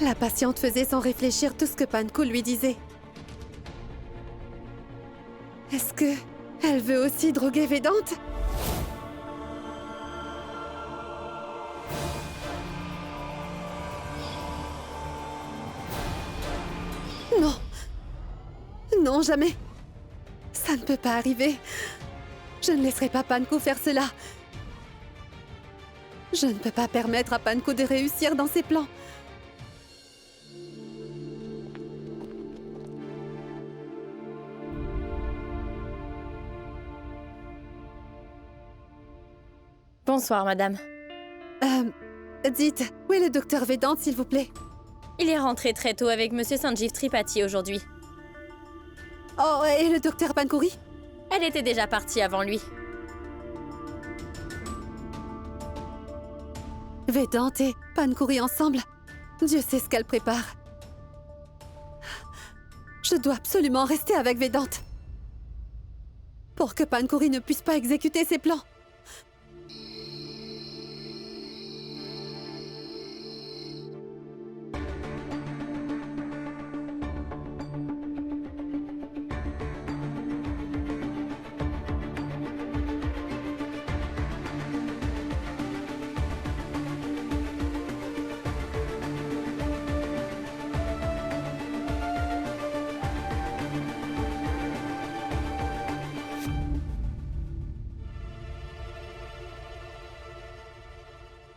La patiente faisait sans réfléchir tout ce que Panko lui disait. Est-ce que elle veut aussi droguer Vedante? Non. Non, jamais. Ça ne peut pas arriver. Je ne laisserai pas Panko faire cela. Je ne peux pas permettre à Panko de réussir dans ses plans. Bonsoir, madame. Dites, où est le docteur Vedante, s'il vous plaît? Il est rentré très tôt avec monsieur Sanjeev Tripathi aujourd'hui. Oh, et le docteur Pankouri? Elle était déjà partie avant lui. Vedante et Pankouri ensemble? Dieu sait ce qu'elle prépare. Je dois absolument rester avec Vedante. Pour que Pankouri ne puisse pas exécuter ses plans.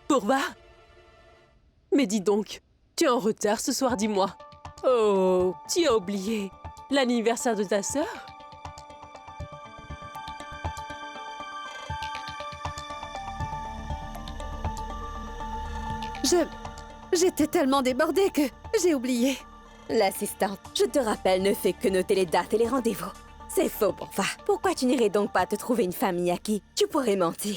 Pourva? Mais dis donc, tu es en retard ce soir, dis-moi. Oh, tu as oublié l'anniversaire de ta sœur? J'étais tellement débordée que j'ai oublié. L'assistante, je te rappelle, ne fait que noter les dates et les rendez-vous. C'est faux, Pourva. Pourquoi tu n'irais donc pas te trouver une famille à qui tu pourrais mentir?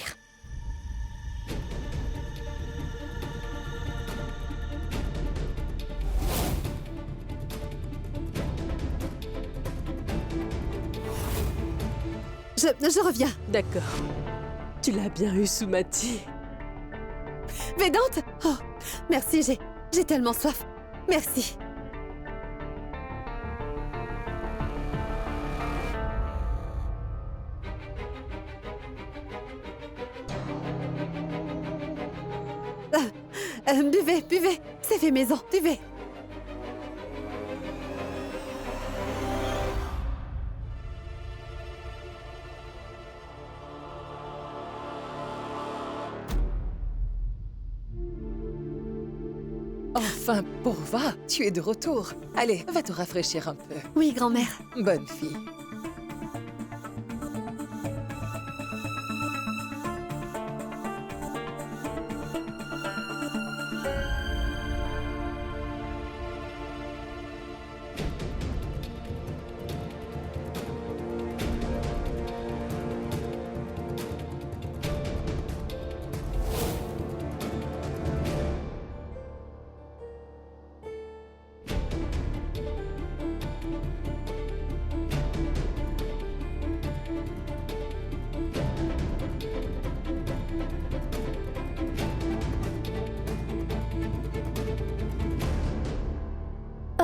Je reviens. D'accord. Tu l'as bien eu, Sumati. Vedante? Oh, merci, j'ai tellement soif. Merci. Buvez. C'est fait maison, buvez. Enfin, Pourva, tu es de retour. Allez, va te rafraîchir un peu. Oui, grand-mère. Bonne fille.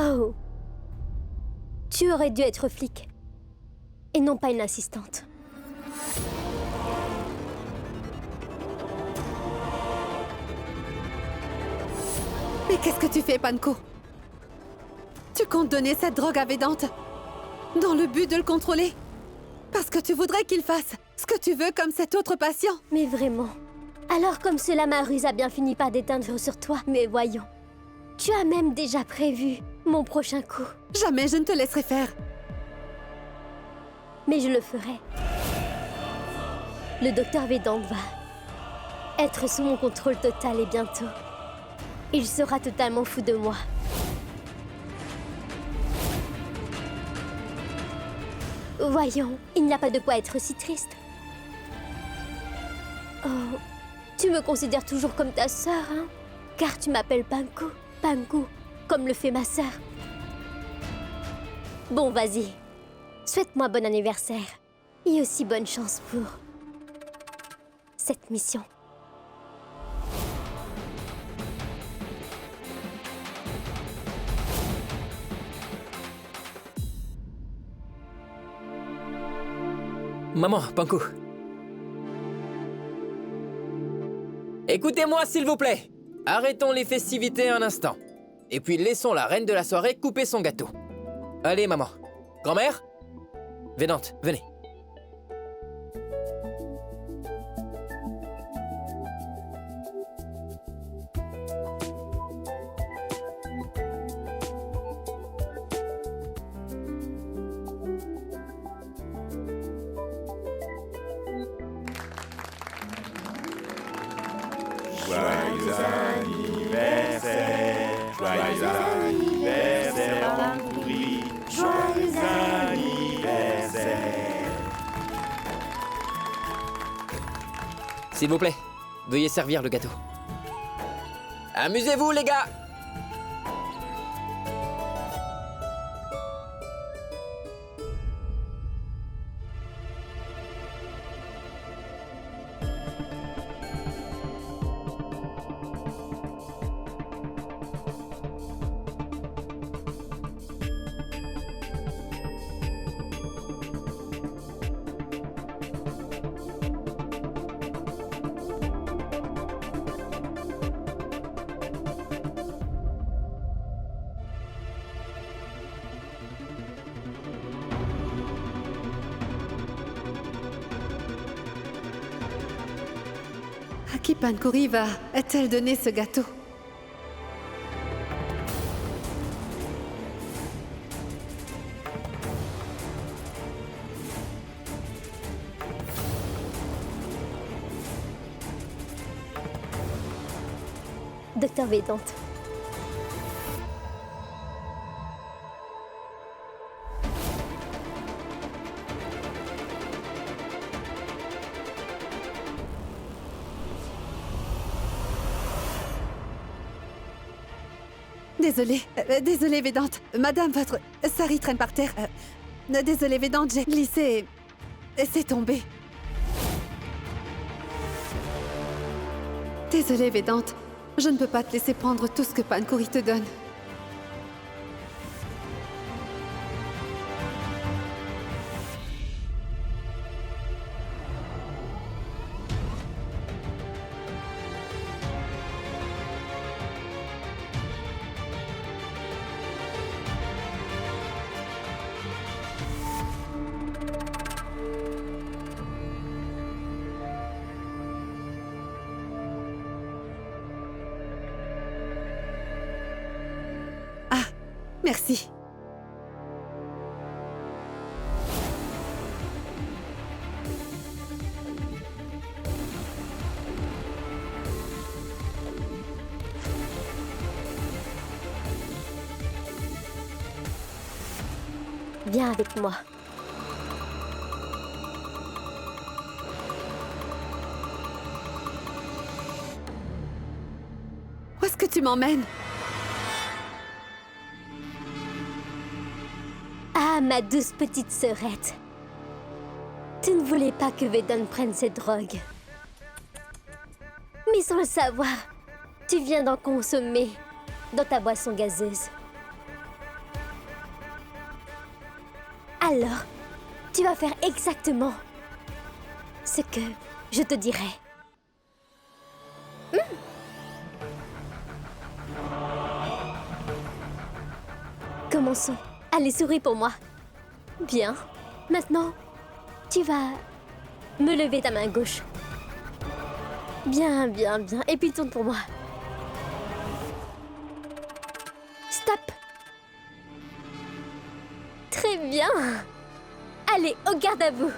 Oh. Tu aurais dû être flic. Et non pas une assistante. Mais qu'est-ce que tu fais, Panko? Tu comptes donner cette drogue à Vedante dans le but de le contrôler? Parce que tu voudrais qu'il fasse ce que tu veux comme cet autre patient? Mais vraiment. Alors comme cela, ma ruse a bien fini par déteindre sur toi. Mais voyons. Tu as même déjà prévu mon prochain coup. Jamais je ne te laisserai faire. Mais je le ferai. Le docteur Vedante va être sous mon contrôle total et bientôt, il sera totalement fou de moi. Voyons, il n'y a pas de quoi être si triste. Oh, tu me considères toujours comme ta sœur, hein? Car tu m'appelles Panko, Panku, comme le fait ma sœur. Bon, vas-y. Souhaite-moi bon anniversaire. Et aussi bonne chance pour cette mission. Maman, Panko. Écoutez-moi, s'il vous plaît. Arrêtons les festivités un instant. Et puis laissons la reine de la soirée couper son gâteau. Allez, maman. Grand-mère? Védante, venez. Joyeux anniversaire, joyeux anniversaire, Pankouri, joyeux anniversaire. S'il vous plaît, veuillez servir le gâteau. Amusez-vous, les gars! À qui Pankuri va-t-elle donner ce gâteau? Docteur Védante. Désolée, Védante. Madame, votre sari traîne par terre. Désolée, Védante, j'ai glissé et c'est tombé. Désolée, Védante. Je ne peux pas te laisser prendre tout ce que Pankuri te donne. Merci. Viens avec moi. Où est-ce que tu m'emmènes? Ah, ma douce petite sœurette. Tu ne voulais pas que Védon prenne cette drogue. Mais sans le savoir, tu viens d'en consommer dans ta boisson gazeuse. Alors, tu vas faire exactement ce que je te dirai. Commençons. Allez, souris pour moi. Bien. Maintenant, tu vas me lever ta main gauche. Bien, bien, bien. Et puis tourne pour moi. Stop. Très bien. Allez, au garde à vous.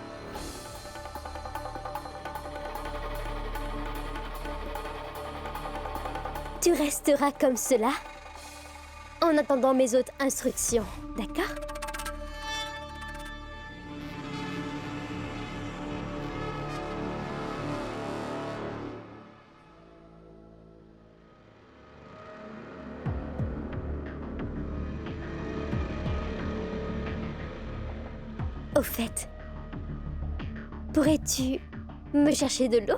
Tu resteras comme cela en attendant mes autres instructions, d'accord? Au fait, pourrais-tu me chercher de l'eau?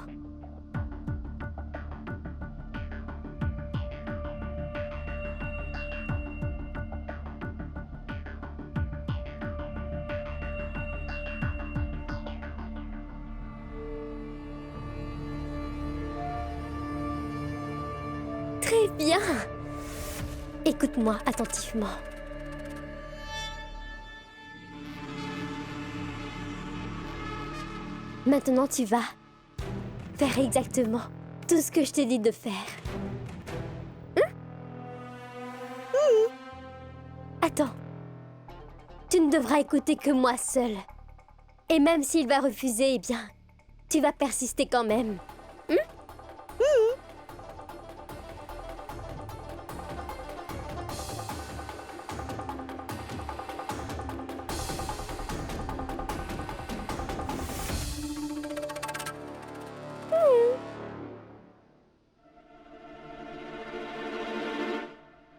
Bien. Écoute-moi attentivement. Maintenant, tu vas faire exactement tout ce que je t'ai dit de faire. Attends. Tu ne devras écouter que moi seule. Et même s'il va refuser, eh bien, tu vas persister quand même.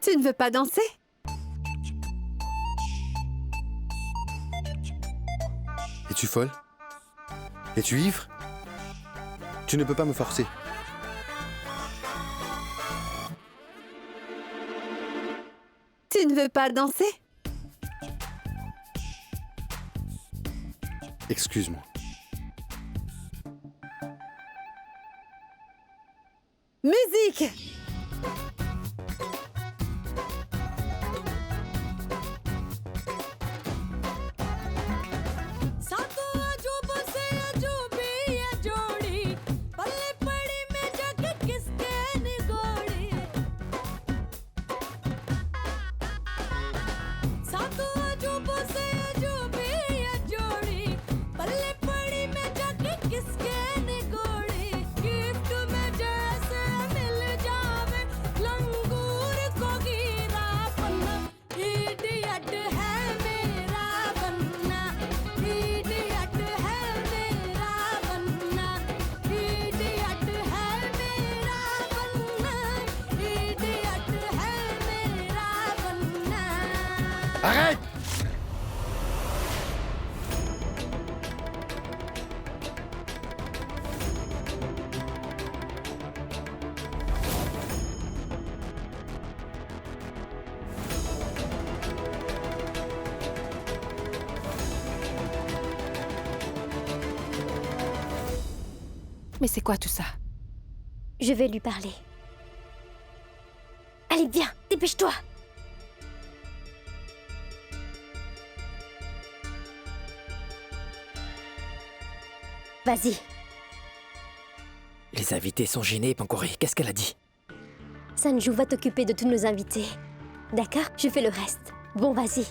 Tu ne veux pas danser? Es-tu folle? Es-tu ivre? Tu ne peux pas me forcer. Tu ne veux pas danser? Excuse-moi. Musique! Arrête! Mais c'est quoi tout ça? Je vais lui parler. Allez, viens, dépêche-toi. Vas-y, Les invités sont gênés, Pancori. Qu'est-ce qu'elle a dit? Sanju va t'occuper de tous nos invités. D'accord? Je fais le reste. Bon, vas-y.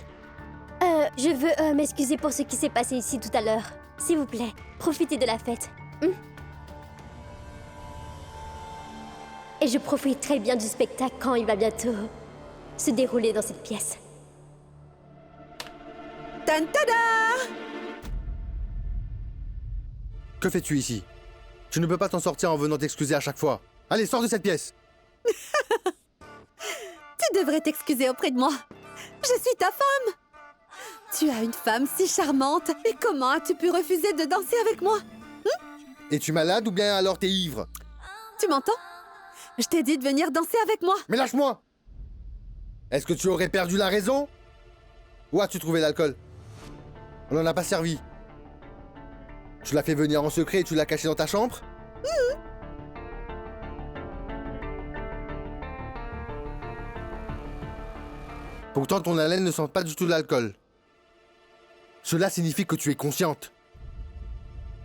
Je veux m'excuser pour ce qui s'est passé ici tout à l'heure. S'il vous plaît, profitez de la fête. Et je profite très bien du spectacle quand il va bientôt se dérouler dans cette pièce. Tantada! Que fais-tu ici? Tu ne peux pas t'en sortir en venant t'excuser à chaque fois. Allez, sors de cette pièce! Tu devrais t'excuser auprès de moi. Je suis ta femme. Tu as une femme si charmante. Et comment as-tu pu refuser de danser avec moi? Es-tu malade ou bien alors t'es ivre? Tu m'entends? Je t'ai dit de venir danser avec moi. Mais lâche-moi! Est-ce que tu aurais perdu la raison? Où as-tu trouvé l'alcool? On n'en a pas servi. Tu l'as fait venir en secret et tu l'as caché dans ta chambre? Pourtant, ton haleine ne sent pas du tout l'alcool. Cela signifie que tu es consciente.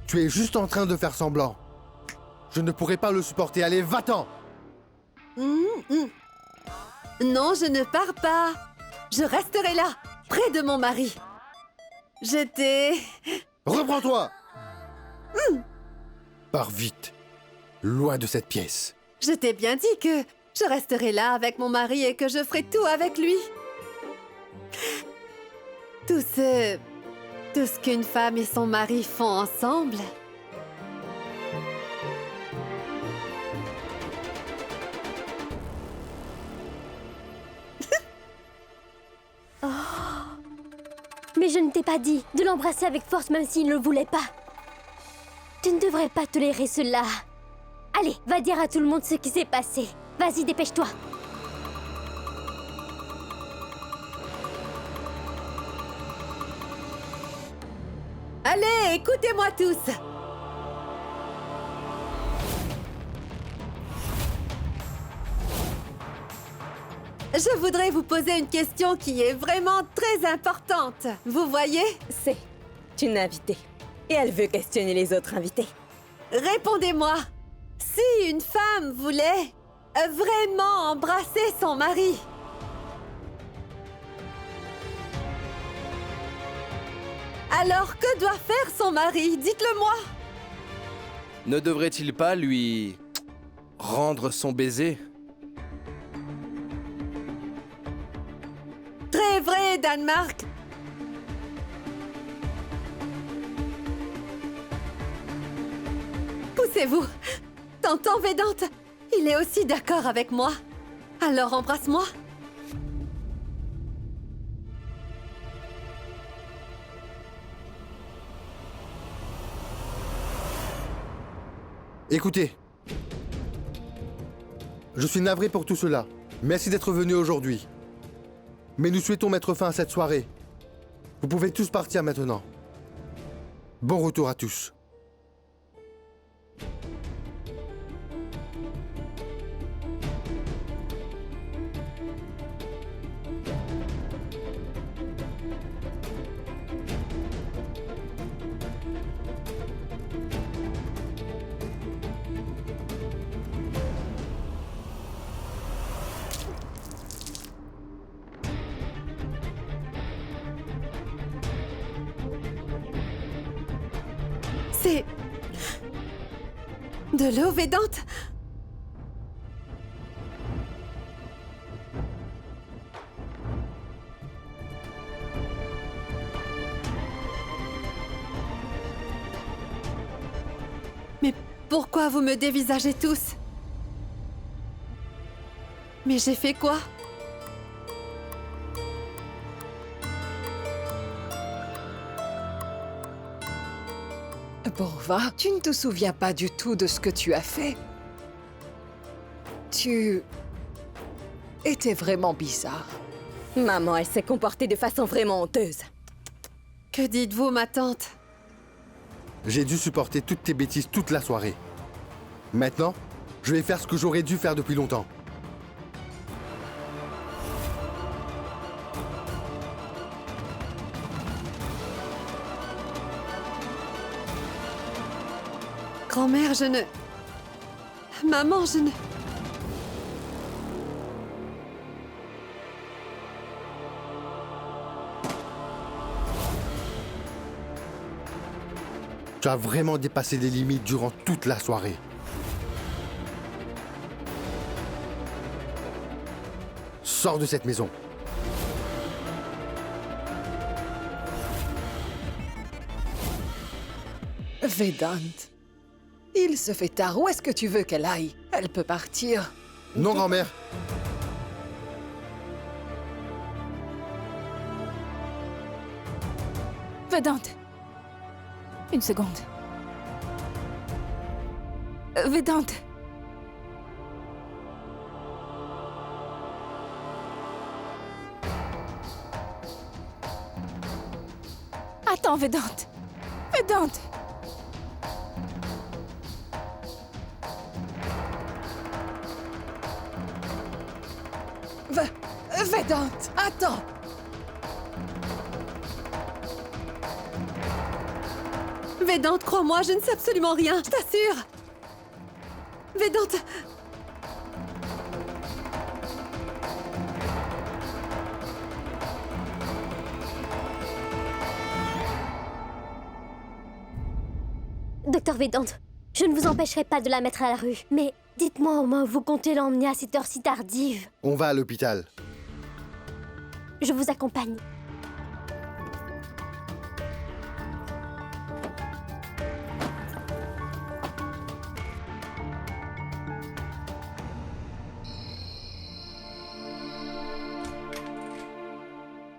Tu es juste en train de faire semblant. Je ne pourrai pas le supporter. Allez, va-t'en! Non, je ne pars pas. Je resterai là, près de mon mari. Je t'ai... Reprends-toi! Pars vite. Loin de cette pièce. Je t'ai bien dit que je resterai là avec mon mari et que je ferai tout avec lui. Tout ce qu'une femme et son mari font ensemble. Mais je ne t'ai pas dit de l'embrasser avec force même s'il ne le voulait pas. Tu ne devrais pas tolérer cela. Allez, va dire à tout le monde ce qui s'est passé. Vas-y, dépêche-toi. Allez, écoutez-moi tous. Je voudrais vous poser une question qui est vraiment très importante. Vous voyez? C'est une invitée. Et elle veut questionner les autres invités. Répondez-moi. Si une femme voulait vraiment embrasser son mari, alors que doit faire son mari? Dites-le-moi. Ne devrait-il pas lui rendre son baiser? Très vrai, Danemark. Poussez-vous. Tonton Vedante, il est aussi d'accord avec moi. Alors embrasse-moi. Écoutez. Je suis navré pour tout cela. Merci d'être venu aujourd'hui. Mais nous souhaitons mettre fin à cette soirée. Vous pouvez tous partir maintenant. Bon retour à tous. C'est... de l'eau Vedante? Mais pourquoi vous me dévisagez tous? Mais j'ai fait quoi? Pourva, tu ne te souviens pas du tout de ce que tu as fait. Tu... étais vraiment bizarre. Maman, elle s'est comportée de façon vraiment honteuse. Que dites-vous, ma tante? J'ai dû supporter toutes tes bêtises toute la soirée. Maintenant, je vais faire ce que j'aurais dû faire depuis longtemps. Grand-mère, je ne... Maman, je ne... Tu as vraiment dépassé les limites durant toute la soirée. Sors de cette maison. Vedante, il se fait tard. Où est-ce que tu veux qu'elle aille? Elle peut partir. Non, grand-mère. Vedante. Une seconde. Vedante. Attends, Vedante. Vedante. Vedante, attends. Vedante, crois-moi, je ne sais absolument rien, je t'assure. Vedante... Docteur Vedante, je ne vous empêcherai pas de la mettre à la rue, mais dites-moi au moins où vous comptez l'emmener à cette heure si tardive. On va à l'hôpital. Je vous accompagne.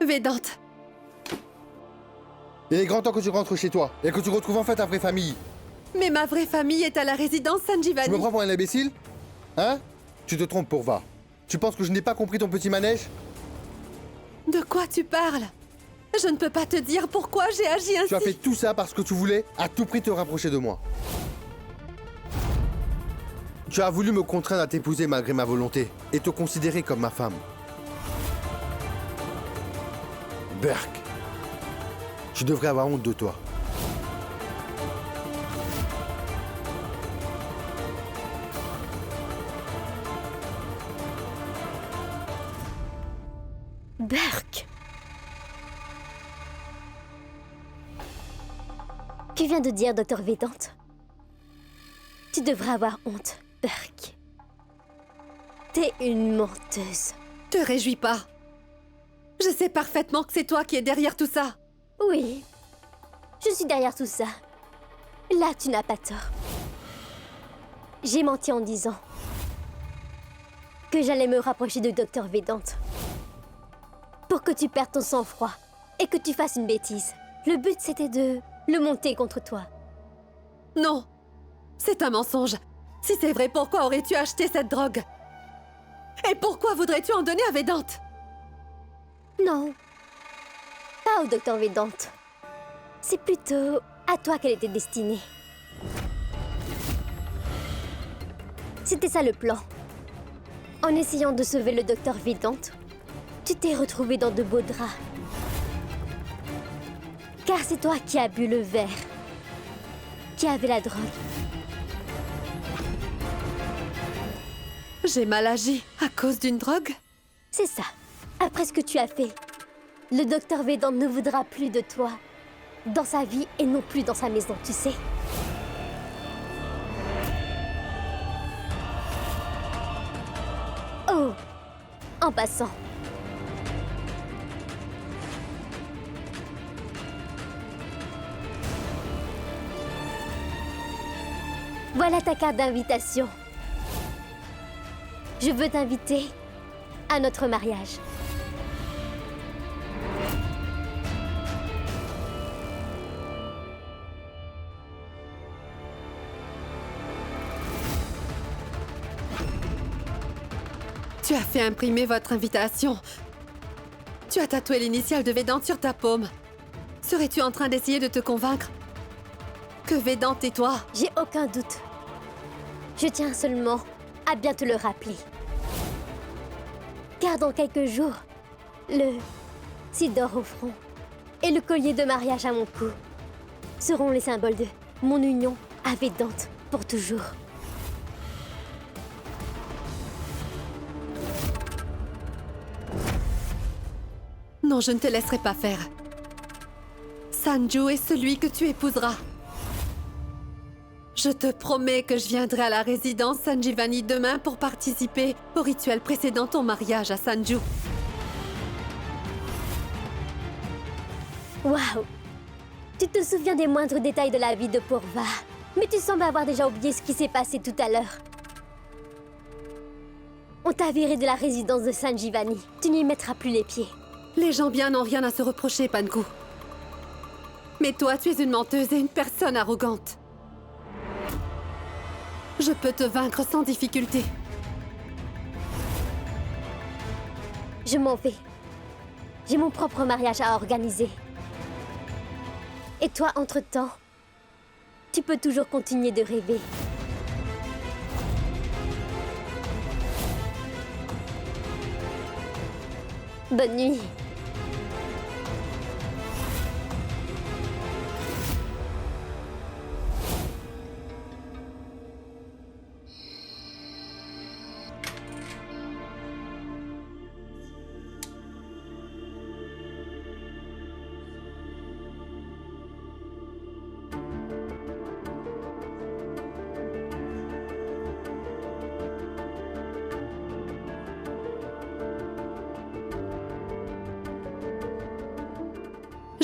Vedante, Il est grand temps que tu rentres chez toi et que tu retrouves enfin ta vraie famille. mais ma vraie famille est à la résidence San Tu Giovanni. me prends pour un imbécile? Hein? Tu te trompes, Pourva. Tu penses que je n'ai pas compris ton petit manège? De quoi tu parles? Je ne peux pas te dire pourquoi j'ai agi ainsi. Tu as fait tout ça parce que tu voulais à tout prix te rapprocher de moi. Tu as voulu me contraindre à t'épouser malgré ma volonté et te considérer comme ma femme. Burke, tu devrais avoir honte de toi. Burke. Que vient de dire Dr. Vedant? Tu devrais avoir honte, Burke. T'es une menteuse. Te réjouis pas. Je sais parfaitement que c'est toi qui es derrière tout ça. Oui, je suis derrière tout ça. Là, tu n'as pas tort. J'ai menti en disant que j'allais me rapprocher de Dr. Vedant pour que tu perdes ton sang-froid et que tu fasses une bêtise. Le but, c'était de le monter contre toi. Non, c'est un mensonge. Si c'est vrai, pourquoi aurais-tu acheté cette drogue? Et pourquoi voudrais-tu en donner à Vedant? Non, pas au Dr. Vedant. C'est plutôt à toi qu'elle était destinée. C'était ça le plan. En essayant de sauver le Dr. Vedant, tu t'es retrouvé dans de beaux draps. Car c'est toi qui as bu le verre, qui avait la drogue. J'ai mal agi à cause d'une drogue? C'est ça. Après ce que tu as fait, le Dr. Vedant ne voudra plus de toi dans sa vie et non plus dans sa maison, tu sais. Oh, en passant. Voilà ta carte d'invitation. Je veux t'inviter à notre mariage. Tu as fait imprimer votre invitation. Tu as tatoué l'initiale de Vedant sur ta paume. Serais-tu en train d'essayer de te convaincre que Vedant et toi... J'ai aucun doute. Je tiens seulement à bien te le rappeler. Car dans quelques jours, le Sidor au front et le collier de mariage à mon cou seront les symboles de mon union à Vedant pour toujours. Non, je ne te laisserai pas faire. Sanju est celui que tu épouseras. Je te promets que je viendrai à la résidence Sanjivani demain pour participer au rituel précédant ton mariage à Sanju. Waouh! Tu te souviens des moindres détails de la vie de Purva, mais tu sembles avoir déjà oublié ce qui s'est passé tout à l'heure. On t'a viré de la résidence de Sanjivani. Tu n'y mettras plus les pieds. Les gens bien n'ont rien à se reprocher, Panku. Mais toi, tu es une menteuse et une personne arrogante. Je peux te vaincre sans difficulté. Je m'en vais. J'ai mon propre mariage à organiser. Et toi, entre-temps, tu peux toujours continuer de rêver. Bonne nuit.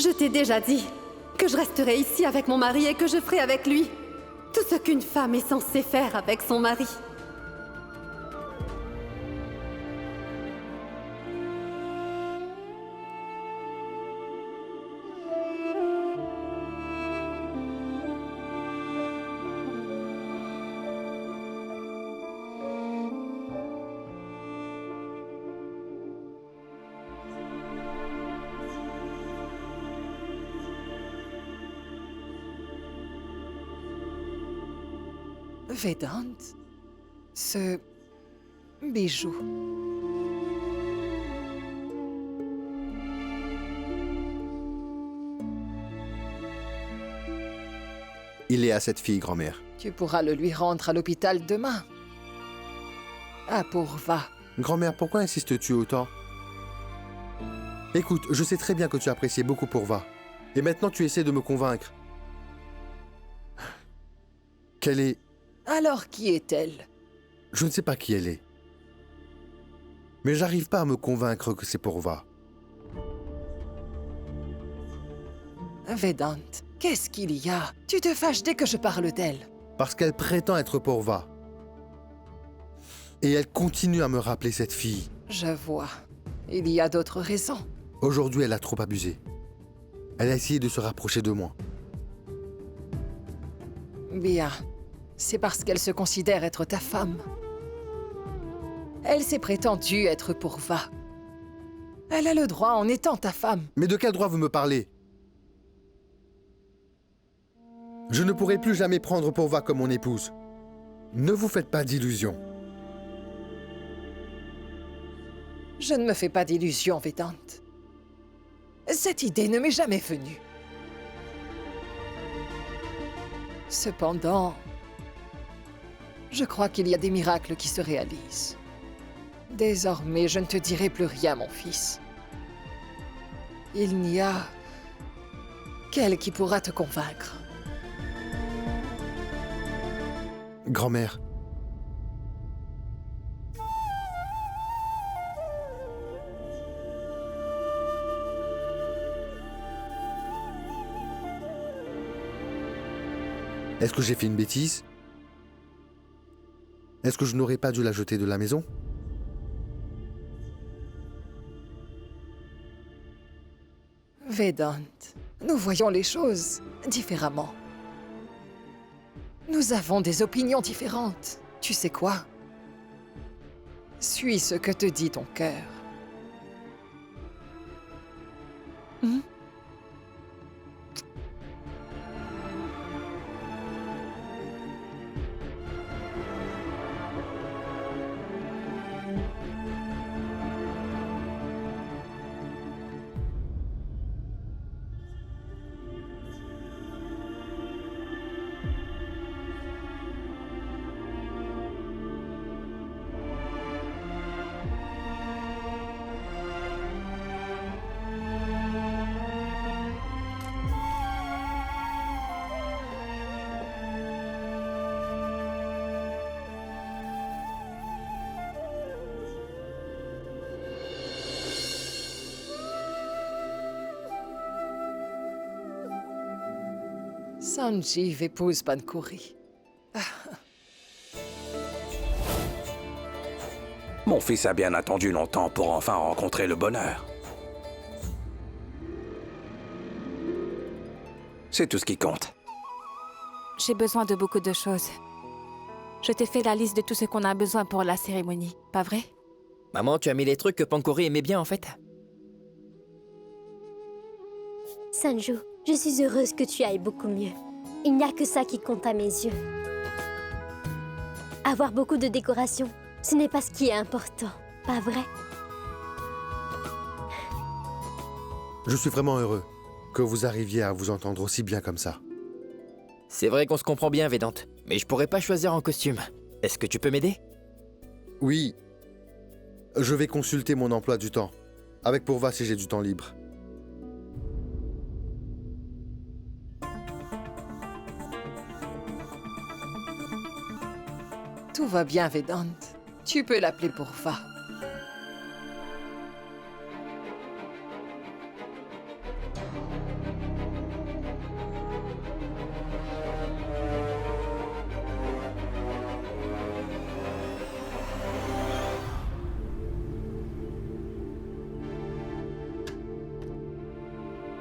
Je t'ai déjà dit que je resterai ici avec mon mari et que je ferai avec lui tout ce qu'une femme est censée faire avec son mari. Vedant, ce bijou. Il est à cette fille, grand-mère. Tu pourras le lui rendre à l'hôpital demain. Ah, Purva. Grand-mère, pourquoi insistes-tu autant? Écoute, je sais très bien que tu appréciais beaucoup Purva. Et maintenant, tu essaies de me convaincre. Qu'elle est... Alors, qui est-elle? Je ne sais pas qui elle est. Mais j'arrive pas à me convaincre que c'est Purva. Vedant, qu'est-ce qu'il y a? Tu te fâches dès que je parle d'elle. Parce qu'elle prétend être Purva. Et elle continue à me rappeler cette fille. Je vois. Il y a d'autres raisons. Aujourd'hui, elle a trop abusé. Elle a essayé de se rapprocher de moi. Bien. C'est parce qu'elle se considère être ta femme. Elle s'est prétendue être Purva. Elle a le droit en étant ta femme. Mais de quel droit vous me parlez? Je ne pourrai plus jamais prendre Purva comme mon épouse. Ne vous faites pas d'illusions. Je ne me fais pas d'illusions, Vedant. Cette idée ne m'est jamais venue. Cependant, je crois qu'il y a des miracles qui se réalisent. Désormais, je ne te dirai plus rien, mon fils. Il n'y a qu'elle qui pourra te convaincre. Grand-mère. Est-ce que j'ai fait une bêtise? Est-ce que je n'aurais pas dû la jeter de la maison? Vedant, nous voyons les choses différemment. Nous avons des opinions différentes. Tu sais quoi? Suis ce que te dit ton cœur. Sanjeev épouse Pankuri. Mon fils a bien attendu longtemps pour enfin rencontrer le bonheur. C'est tout ce qui compte. J'ai besoin de beaucoup de choses. Je t'ai fait la liste de tout ce qu'on a besoin pour la cérémonie, pas vrai? Maman, tu as mis les trucs que Pankuri aimait bien en fait? Sanju, je suis heureuse que tu ailles beaucoup mieux. Il n'y a que ça qui compte à mes yeux. Avoir beaucoup de décorations, ce n'est pas ce qui est important, pas vrai? Je suis vraiment heureux que vous arriviez à vous entendre aussi bien comme ça. C'est vrai qu'on se comprend bien, Vedant, mais je pourrais pas choisir en costume. Est-ce que tu peux m'aider? Oui. Je vais consulter mon emploi du temps. Avec Purva si j'ai du temps libre. Tout va bien, Vedant. Tu peux l'appeler Purva.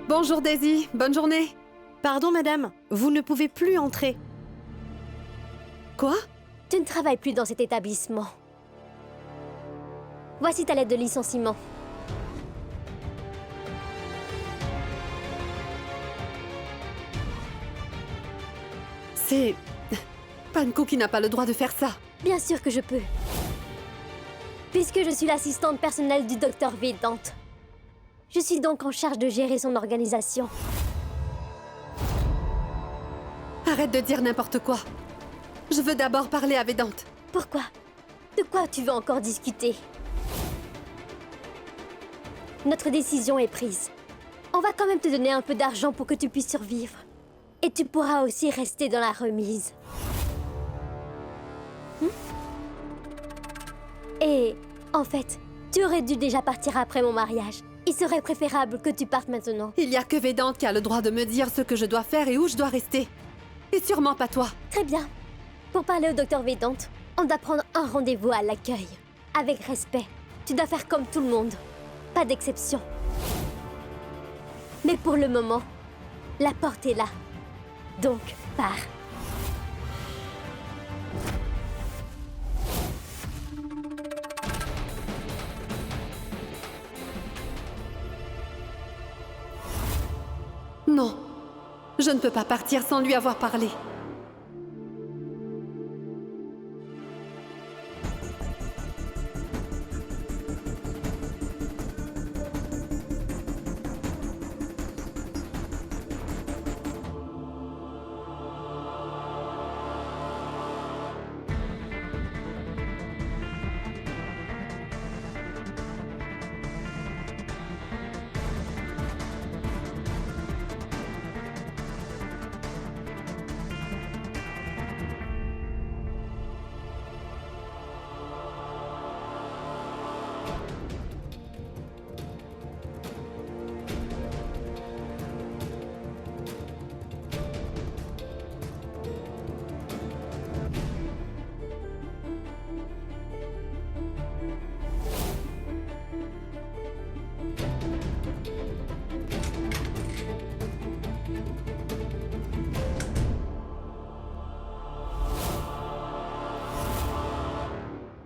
Bonjour Daisy, bonne journée. Pardon madame, vous ne pouvez plus entrer. Quoi? Tu ne travailles plus dans cet établissement. Voici ta lettre de licenciement. C'est... Panko qui n'a pas le droit de faire ça. Bien sûr que je peux. Puisque je suis l'assistante personnelle du docteur Vedant. Je suis donc en charge de gérer son organisation. Arrête de dire n'importe quoi. Je veux d'abord parler à Vedante. Pourquoi? De quoi tu veux encore discuter? Notre décision est prise. On va quand même te donner un peu d'argent pour que tu puisses survivre. Et tu pourras aussi rester dans la remise. Et, en fait, tu aurais dû déjà partir après mon mariage. Il serait préférable que tu partes maintenant. Il n'y a que Vedante qui a le droit de me dire ce que je dois faire et où je dois rester. Et sûrement pas toi. Très bien. Pour parler au docteur Vedante, on doit prendre un rendez-vous à l'accueil. Avec respect. Tu dois faire comme tout le monde. Pas d'exception. Mais pour le moment, la porte est là. Donc, pars. Non. Je ne peux pas partir sans lui avoir parlé.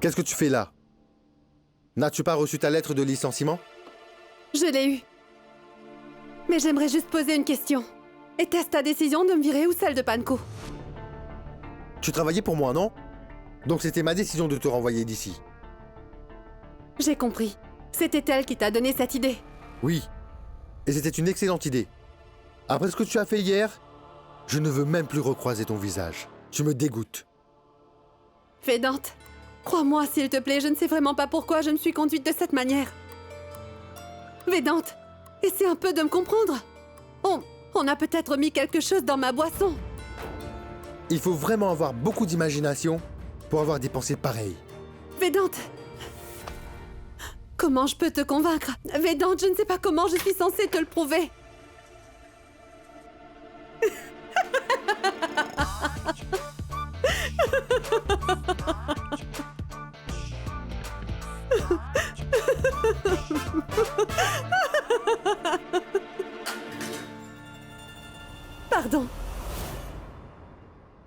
Qu'est-ce que tu fais là? N'as-tu pas reçu ta lettre de licenciement? Je l'ai eue. Mais j'aimerais juste poser une question. Était-ce ta décision de me virer ou celle de Panko? Tu travaillais pour moi, non? Donc c'était ma décision de te renvoyer d'ici. J'ai compris. C'était elle qui t'a donné cette idée. Oui. Et c'était une excellente idée. Après ce que tu as fait hier, je ne veux même plus recroiser ton visage. Tu me dégoûtes. Vedante, crois-moi, s'il te plaît, je ne sais vraiment pas pourquoi je me suis conduite de cette manière. Vedante, essaie un peu de me comprendre. On a peut-être mis quelque chose dans ma boisson. Il faut vraiment avoir beaucoup d'imagination pour avoir des pensées pareilles. Vedante, comment je peux te convaincre? Vedante, je ne sais pas comment je suis censée te le prouver. Pardon.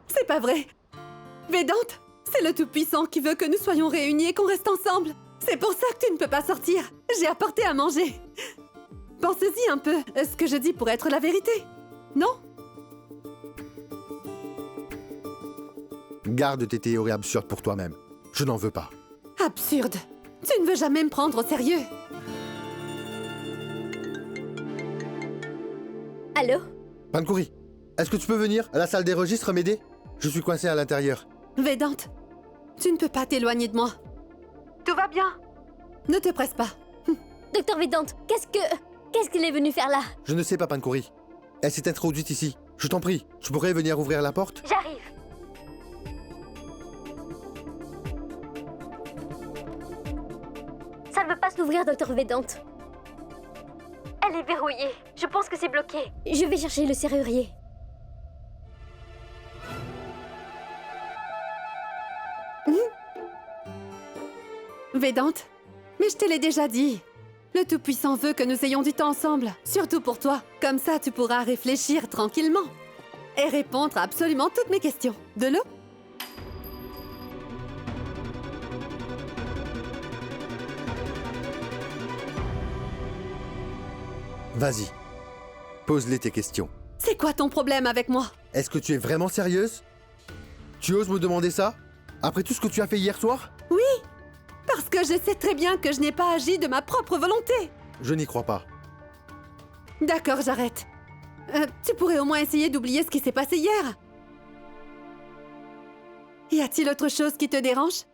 C'est pas vrai. Vedante, c'est le Tout-Puissant qui veut que nous soyons réunis et qu'on reste ensemble. C'est pour ça que tu ne peux pas sortir. J'ai apporté à manger. Pensez-y un peu. Ce que je dis pourrait être la vérité, non? Garde tes théories absurdes pour toi-même. Je n'en veux pas. Absurde. Tu ne veux jamais me prendre au sérieux. Allô? Pankouri, est-ce que tu peux venir à la salle des registres m'aider? Je suis coincé à l'intérieur. Vedante, tu ne peux pas t'éloigner de moi. Tout va bien. Ne te presse pas. Docteur Vedante, qu'est-ce qu'il est venu faire là? Je ne sais pas, Pankouri. Elle s'est introduite ici. Je t'en prie, tu pourrais venir ouvrir la porte? J'arrive. Ça ne veut pas s'ouvrir, Docteur Vedante. Elle est verrouillée. Je pense que c'est bloqué. Je vais chercher le serrurier. Vedante, mais je te l'ai déjà dit. Le Tout-Puissant veut que nous ayons du temps ensemble. Surtout pour toi. Comme ça, tu pourras réfléchir tranquillement. Et répondre à absolument toutes mes questions. De l'eau? Vas-y. Pose-les tes questions. C'est quoi ton problème avec moi? Est-ce que tu es vraiment sérieuse? Tu oses me demander ça? Après tout ce que tu as fait hier soir? Oui, parce que je sais très bien que je n'ai pas agi de ma propre volonté. Je n'y crois pas. D'accord, j'arrête. Tu pourrais au moins essayer d'oublier ce qui s'est passé hier. Y a-t-il autre chose qui te dérange?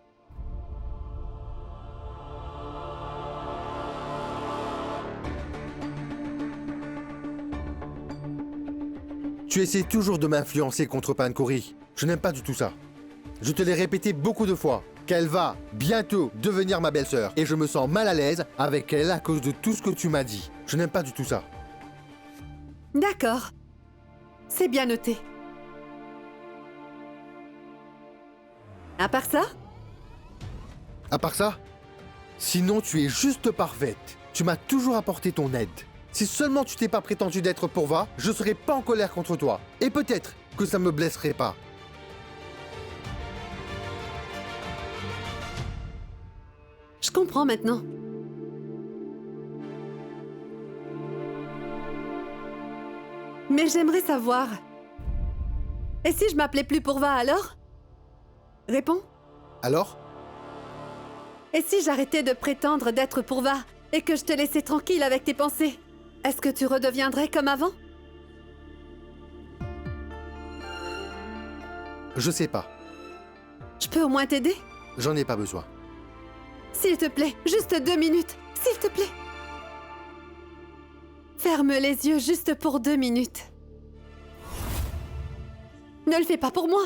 Tu essaies toujours de m'influencer contre Pancori. Je n'aime pas du tout ça. Je te l'ai répété beaucoup de fois, qu'elle va bientôt devenir ma belle-sœur. Et je me sens mal à l'aise avec elle à cause de tout ce que tu m'as dit. Je n'aime pas du tout ça. D'accord. C'est bien noté. À part ça? À part ça, sinon tu es juste parfaite. Tu m'as toujours apporté ton aide. Si seulement tu t'es pas prétendu d'être Pourva, je serais pas en colère contre toi. Et peut-être que ça me blesserait pas. Je comprends maintenant. Mais j'aimerais savoir. Et si je m'appelais plus Pourva alors? Réponds. Alors? Et si j'arrêtais de prétendre d'être Pourva et que je te laissais tranquille avec tes pensées? Est-ce que tu redeviendrais comme avant? Je sais pas. Je peux au moins t'aider? J'en ai pas besoin. S'il te plaît, juste 2 minutes, s'il te plaît. Ferme les yeux juste pour 2 minutes. Ne le fais pas pour moi,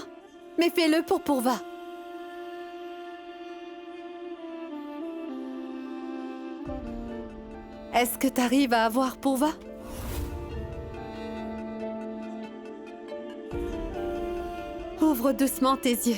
mais fais-le pour Pourva. Est-ce que t'arrives à avoir Pourva? Ouvre doucement tes yeux.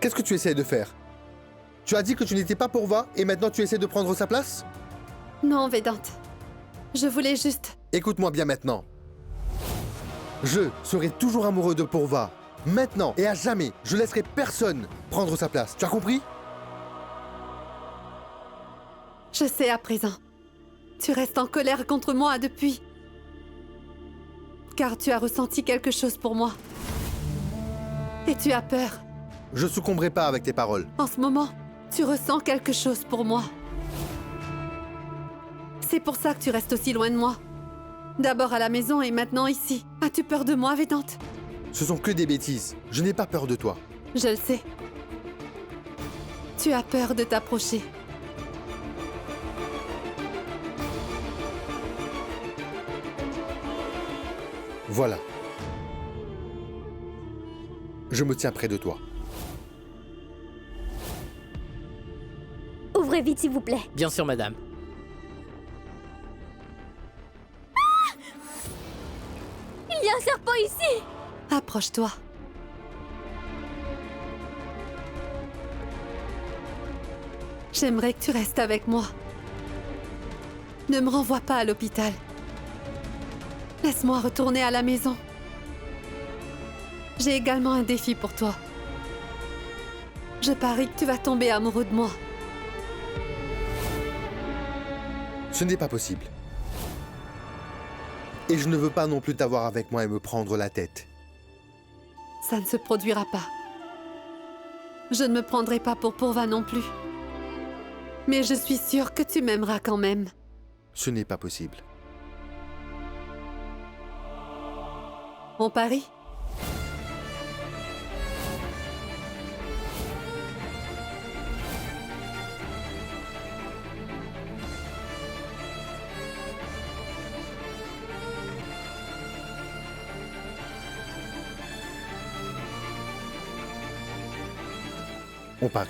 Qu'est-ce que tu essaies de faire? Tu as dit que tu n'étais pas Pourva et maintenant tu essaies de prendre sa place? Non, Vedante. Je voulais juste... Écoute-moi bien maintenant. Je serai toujours amoureux de Pourva. Maintenant et à jamais, je laisserai personne prendre sa place. Tu as compris? Je sais à présent. Tu restes en colère contre moi depuis. Car tu as ressenti quelque chose pour moi. Et tu as peur. Je succomberai pas avec tes paroles. En ce moment, tu ressens quelque chose pour moi. C'est pour ça que tu restes aussi loin de moi. D'abord à la maison et maintenant ici. As-tu peur de moi, Vedante? Ce sont que des bêtises. Je n'ai pas peur de toi. Je le sais. Tu as peur de t'approcher. Voilà. Je me tiens près de toi. Ouvrez vite, s'il vous plaît. Bien sûr, madame. Il y a un serpent ici! Approche-toi. J'aimerais que tu restes avec moi. Ne me renvoie pas à l'hôpital. Laisse-moi retourner à la maison. J'ai également un défi pour toi. Je parie que tu vas tomber amoureux de moi. Ce n'est pas possible. Et je ne veux pas non plus t'avoir avec moi et me prendre la tête. Ça ne se produira pas. Je ne me prendrai pas pour Pourva non plus. Mais je suis sûre que tu m'aimeras quand même. Ce n'est pas possible. On parie? On parie.